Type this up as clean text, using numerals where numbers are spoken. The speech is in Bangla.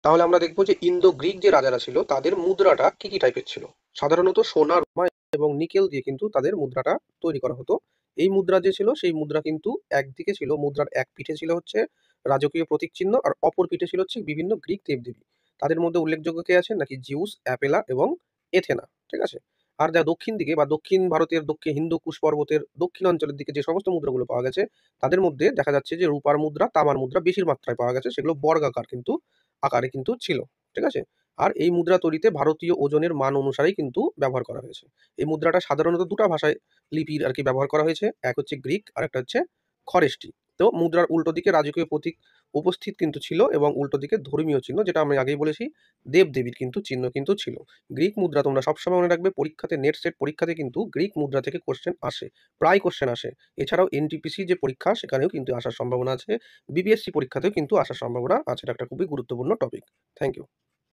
তাহলে আমরা দেখবো যে ইন্দো গ্রিক যে রাজারা ছিল তাদের মুদ্রাটা কি কি টাইপের ছিল। সাধারণত সোনা, রূপা এবং নিকেল দিয়ে কিন্তু তাদের মুদ্রাটা তৈরি করা হতো। এই মুদ্রা যে ছিল সেই মুদ্রা কিন্তু একদিকে ছিল, মুদ্রার এক পিঠে ছিল হচ্ছে রাজকীয় প্রতীক চিহ্ন, আর অপর পিঠে ছিল হচ্ছে বিভিন্ন গ্রিক দেবদেবী। তাদের মধ্যে উল্লেখযোগ্য কে আছেন নাকি জিউস, অ্যাপেলা এবং এথেনা। ঠিক আছে। আর যা দক্ষিণ দিকে বা দক্ষিণ ভারতের দক্ষিণ হিন্দু কুশ পর্বতের দক্ষিণাঞ্চলের দিকে যে সমস্ত মুদ্রাগুলো পাওয়া গেছে তাদের মধ্যে দেখা যাচ্ছে যে রূপার মুদ্রা, তামার মুদ্রা বেশির মাত্রায় পাওয়া গেছে, সেগুলো বর্গাকার কিন্তু আকারে কিন্তু ছিল। ঠিক আছে? আর এই মুদ্রা তৈরিতে ভারতীয় ওজনের মান অনুসারেই কিন্তু ব্যবহার করা হয়েছে। এই মুদ্রাটা সাধারণত ২ টা ভাষায় লিপির আরকি ব্যবহার করা হয়েছে। এক হচ্ছে গ্রিক, আরেকটা হচ্ছে খরেষ্টি। তো মুদ্রার উল্টো দিকে রাজকীয় প্রতীক উপস্থিত কিন্তু ছিল এবং উল্টো দিকে ধর্মীয় চিহ্ন, যেটা আমি আগেই বলেছি দেব-দেবীর কিন্তু চিহ্ন কিন্তু ছিল। গ্রিক মুদ্রা তোমরা সবসময় মনে রাখবে, পরীক্ষাতে নেট সেট পরীক্ষাতে কিন্তু গ্রিক মুদ্রা থেকে কোয়েশ্চেন আসে। প্রায় কোয়েশ্চেন আসে। এছাড়াও এনটিপিসি যে পরীক্ষা সেখানেও কিন্তু আসার সম্ভাবনা আছে। বিবিএসসি পরীক্ষাতেও কিন্তু আসার সম্ভাবনা আছে। এটা একটা খুবই গুরুত্বপূর্ণ টপিক। Thank you.